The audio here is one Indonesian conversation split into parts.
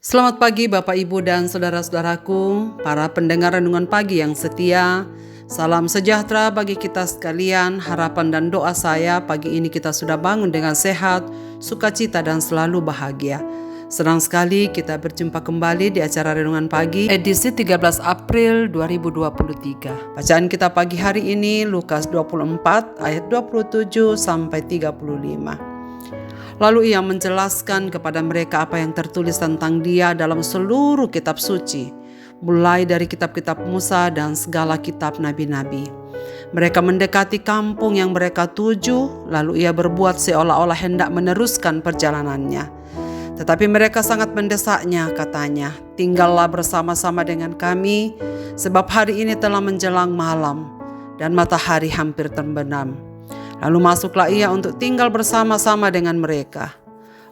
Selamat pagi Bapak Ibu dan saudara-saudaraku, para pendengar renungan pagi yang setia. Salam sejahtera bagi kita sekalian. Harapan dan doa saya pagi ini kita sudah bangun dengan sehat, sukacita dan selalu bahagia. Senang sekali kita berjumpa kembali di acara Renungan Pagi edisi 13 April 2023. Bacaan kita pagi hari ini Lukas 24 ayat 27 sampai 35. Lalu ia menjelaskan kepada mereka apa yang tertulis tentang dia dalam seluruh kitab suci, mulai dari kitab-kitab Musa dan segala kitab nabi-nabi. Mereka mendekati kampung yang mereka tuju, lalu ia berbuat seolah-olah hendak meneruskan perjalanannya. Tetapi mereka sangat mendesaknya, katanya, "Tinggallah bersama-sama dengan kami, sebab hari ini telah menjelang malam, dan matahari hampir terbenam." Lalu masuklah ia untuk tinggal bersama-sama dengan mereka.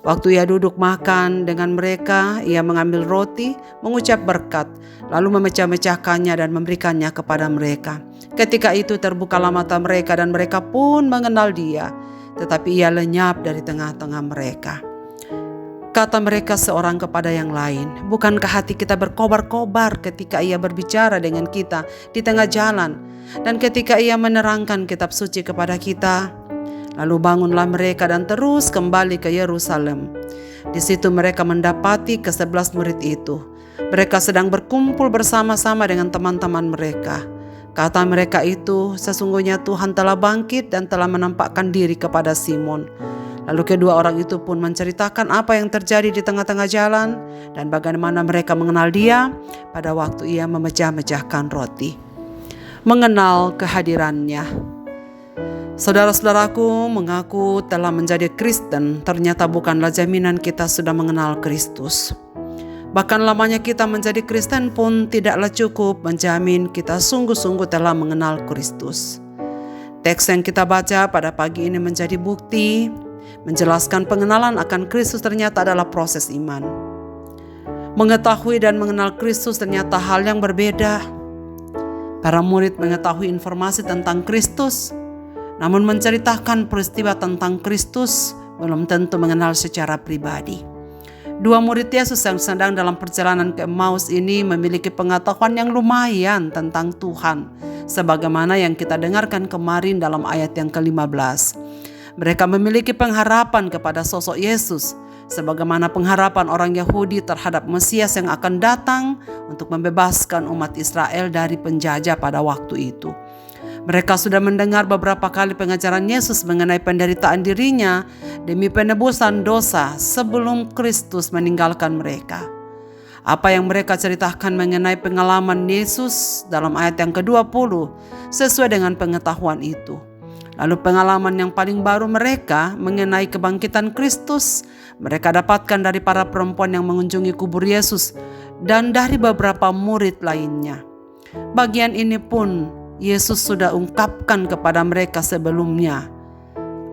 Waktu ia duduk makan dengan mereka, ia mengambil roti, mengucap berkat, lalu memecah-mecahkannya dan memberikannya kepada mereka. Ketika itu terbukalah mata mereka dan mereka pun mengenal dia, tetapi ia lenyap dari tengah-tengah mereka. Kata mereka seorang kepada yang lain, "Bukankah hati kita berkobar-kobar ketika ia berbicara dengan kita di tengah jalan, dan ketika ia menerangkan kitab suci kepada kita?" Lalu bangunlah mereka dan terus kembali ke Yerusalem. Di situ mereka mendapati ke-11 murid itu. Mereka sedang berkumpul bersama-sama dengan teman-teman mereka. Kata mereka itu, "Sesungguhnya Tuhan telah bangkit dan telah menampakkan diri kepada Simon." Lalu kedua orang itu pun menceritakan apa yang terjadi di tengah-tengah jalan dan bagaimana mereka mengenal dia pada waktu ia memecah-mecahkan roti. Mengenal kehadirannya. Saudara-saudaraku, mengaku telah menjadi Kristen ternyata bukanlah jaminan kita sudah mengenal Kristus. Bahkan lamanya kita menjadi Kristen pun tidaklah cukup menjamin kita sungguh-sungguh telah mengenal Kristus. Teks yang kita baca pada pagi ini menjadi bukti menjelaskan pengenalan akan Kristus ternyata adalah proses iman. Mengetahui dan mengenal Kristus ternyata hal yang berbeda. Para murid mengetahui informasi tentang Kristus, namun menceritakan peristiwa tentang Kristus belum tentu mengenal secara pribadi. Dua murid Yesus yang sedang dalam perjalanan ke Emmaus ini memiliki pengetahuan yang lumayan tentang Tuhan, sebagaimana yang kita dengarkan kemarin dalam ayat yang ke-15. Mereka memiliki pengharapan kepada sosok Yesus, sebagaimana pengharapan orang Yahudi terhadap Mesias yang akan datang untuk membebaskan umat Israel dari penjajah pada waktu itu. Mereka sudah mendengar beberapa kali pengajaran Yesus mengenai penderitaan dirinya demi penebusan dosa sebelum Kristus meninggalkan mereka. Apa yang mereka ceritakan mengenai pengalaman Yesus dalam ayat yang ke-20 sesuai dengan pengetahuan itu. Lalu pengalaman yang paling baru mereka mengenai kebangkitan Kristus mereka dapatkan dari para perempuan yang mengunjungi kubur Yesus dan dari beberapa murid lainnya. Bagian ini pun Yesus sudah ungkapkan kepada mereka sebelumnya,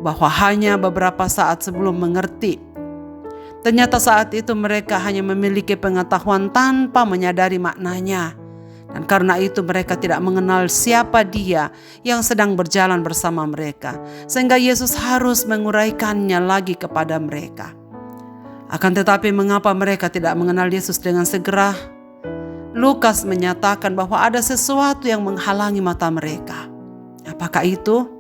bahwa hanya beberapa saat sebelum mengerti. Ternyata saat itu mereka hanya memiliki pengetahuan tanpa menyadari maknanya. Dan karena itu mereka tidak mengenal siapa dia yang sedang berjalan bersama mereka. Sehingga Yesus harus menguraikannya lagi kepada mereka. Akan tetapi mengapa mereka tidak mengenal Yesus dengan segera? Lukas menyatakan bahwa ada sesuatu yang menghalangi mata mereka. Apakah itu?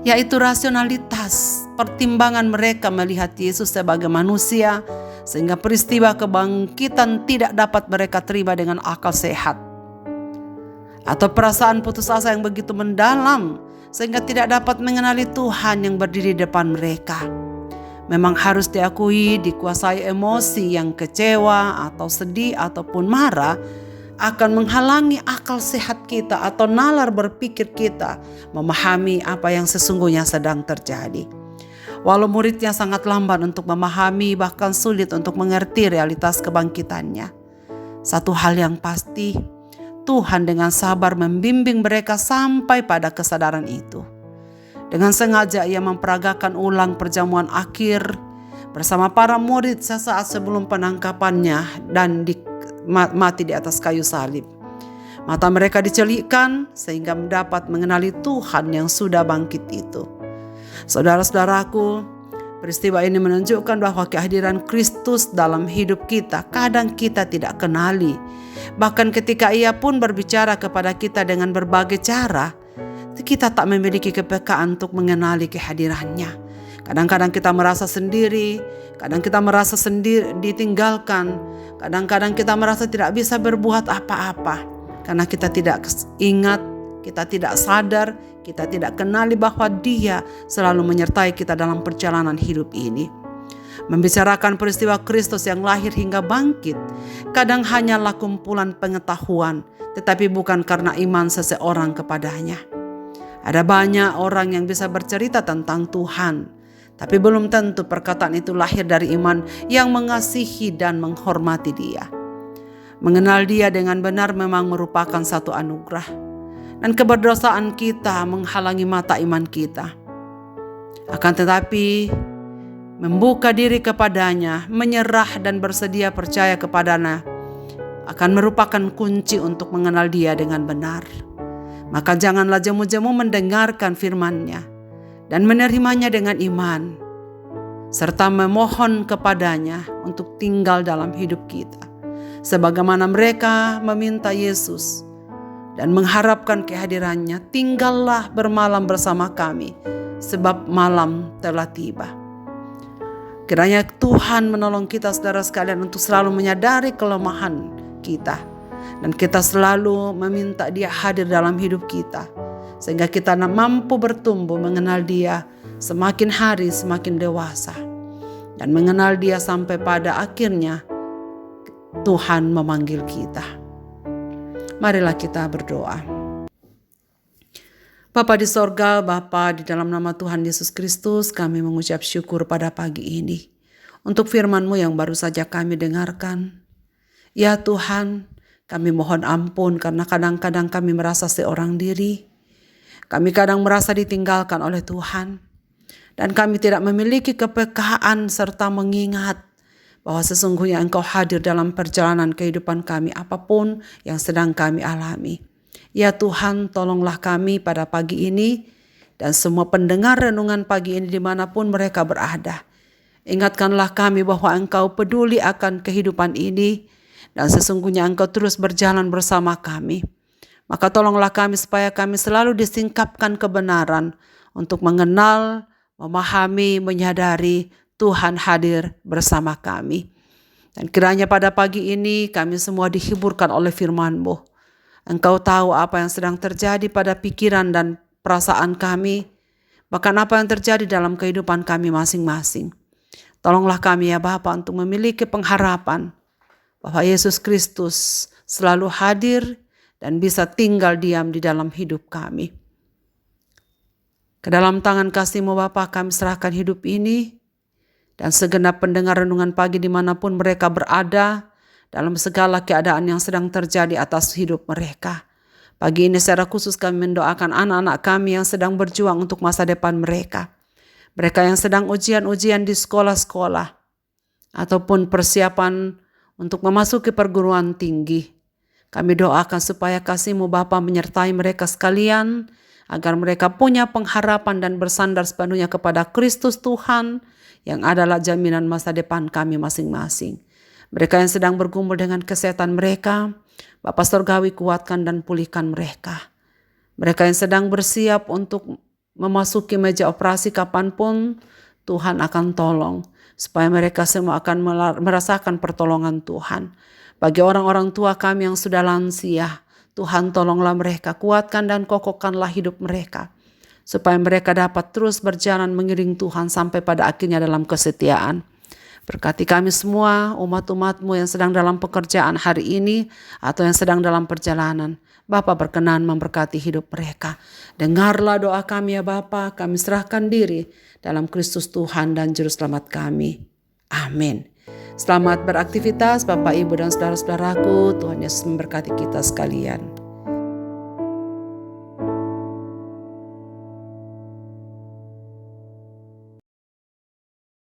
Yaitu rasionalitas, pertimbangan mereka melihat Yesus sebagai manusia, sehingga peristiwa kebangkitan tidak dapat mereka terima dengan akal sehat. Atau perasaan putus asa yang begitu mendalam, sehingga tidak dapat mengenali Tuhan yang berdiri di depan mereka. Memang harus diakui dikuasai emosi yang kecewa atau sedih ataupun marah akan menghalangi akal sehat kita atau nalar berpikir kita memahami apa yang sesungguhnya sedang terjadi. Walau muridnya sangat lambat untuk memahami bahkan sulit untuk mengerti realitas kebangkitannya. Satu hal yang pasti, Tuhan dengan sabar membimbing mereka sampai pada kesadaran itu. Dengan sengaja ia memperagakan ulang perjamuan akhir bersama para murid sesaat sebelum penangkapannya dan mati di atas kayu salib. Mata mereka dicelikkan sehingga mendapat mengenali Tuhan yang sudah bangkit itu. Saudara-saudaraku, Peristiwa ini menunjukkan bahwa kehadiran Kristus dalam hidup kita kadang kita tidak kenali. Bahkan ketika Ia pun berbicara kepada kita dengan berbagai cara, kita tak memiliki kepekaan untuk mengenali kehadirannya. Kadang-kadang kita merasa sendiri, kadang kita merasa sendiri ditinggalkan, kadang-kadang kita merasa tidak bisa berbuat apa-apa karena kita tidak ingat, kita tidak sadar, kita tidak kenali bahwa Dia selalu menyertai kita dalam perjalanan hidup ini. Membicarakan peristiwa Kristus yang lahir hingga bangkit kadang hanyalah kumpulan pengetahuan, tetapi bukan karena iman seseorang kepadanya. Ada banyak orang yang bisa bercerita tentang Tuhan, tapi belum tentu perkataan itu lahir dari iman yang mengasihi dan menghormati Dia. Mengenal Dia dengan benar memang merupakan satu anugerah. Dan keberdosaan kita menghalangi mata iman kita. Akan tetapi, membuka diri kepadanya, menyerah dan bersedia percaya kepadanya akan merupakan kunci untuk mengenal Dia dengan benar. Maka janganlah jemu-jemu mendengarkan firman-Nya dan menerimanya dengan iman, serta memohon kepadanya untuk tinggal dalam hidup kita, sebagaimana mereka meminta Yesus dan mengharapkan kehadirannya. Tinggallah bermalam bersama kami, sebab malam telah tiba. Kiranya Tuhan menolong kita saudara sekalian untuk selalu menyadari kelemahan kita, dan kita selalu meminta Dia hadir dalam hidup kita, sehingga kita mampu bertumbuh mengenal Dia semakin hari semakin dewasa, dan mengenal Dia sampai pada akhirnya Tuhan memanggil kita. Marilah kita berdoa. Bapa di sorga, Bapa, di dalam nama Tuhan Yesus Kristus, kami mengucap syukur pada pagi ini untuk firman-Mu yang baru saja kami dengarkan. Ya Tuhan, kami mohon ampun karena kadang-kadang kami merasa seorang diri. Kami kadang merasa ditinggalkan oleh Tuhan. Dan kami tidak memiliki kepekaan serta mengingat bahwa sesungguhnya Engkau hadir dalam perjalanan kehidupan kami apapun yang sedang kami alami. Ya Tuhan, tolonglah kami pada pagi ini dan semua pendengar renungan pagi ini dimanapun mereka berada. Ingatkanlah kami bahwa Engkau peduli akan kehidupan ini dan sesungguhnya Engkau terus berjalan bersama kami. Maka tolonglah kami supaya kami selalu disingkapkan kebenaran untuk mengenal, memahami, menyadari Tuhan hadir bersama kami. Dan kiranya pada pagi ini kami semua dihiburkan oleh firman-Mu. Engkau tahu apa yang sedang terjadi pada pikiran dan perasaan kami, bahkan apa yang terjadi dalam kehidupan kami masing-masing. Tolonglah kami ya Bapa untuk memiliki pengharapan bahwa Yesus Kristus selalu hadir dan bisa tinggal diam di dalam hidup kami. Ke dalam tangan kasih-Mu Bapa kami serahkan hidup ini, dan segenap pendengar renungan pagi dimanapun mereka berada, dalam segala keadaan yang sedang terjadi atas hidup mereka. Pagi ini secara khusus kami mendoakan anak-anak kami yang sedang berjuang untuk masa depan mereka. Mereka yang sedang ujian-ujian di sekolah-sekolah, ataupun persiapan untuk memasuki perguruan tinggi. Kami doakan supaya kasih-Mu Bapa menyertai mereka sekalian, agar mereka punya pengharapan dan bersandar sepenuhnya kepada Kristus Tuhan, yang adalah jaminan masa depan kami masing-masing. Mereka yang sedang bergumul dengan kesehatan mereka, Bapa Surgawi kuatkan dan pulihkan mereka. Mereka yang sedang bersiap untuk memasuki meja operasi kapanpun, Tuhan akan tolong, supaya mereka semua akan merasakan pertolongan Tuhan. Bagi orang-orang tua kami yang sudah lansia, Tuhan tolonglah mereka, kuatkan dan kokohkanlah hidup mereka, supaya mereka dapat terus berjalan mengiring Tuhan sampai pada akhirnya dalam kesetiaan. Berkati kami semua, umat-umat-Mu yang sedang dalam pekerjaan hari ini atau yang sedang dalam perjalanan. Bapa berkenan memberkati hidup mereka. Dengarlah doa kami ya Bapa, kami serahkan diri dalam Kristus Tuhan dan Juru Selamat kami. Amin. Selamat beraktivitas Bapak, Ibu dan saudara-saudaraku. Tuhan Yesus memberkati kita sekalian.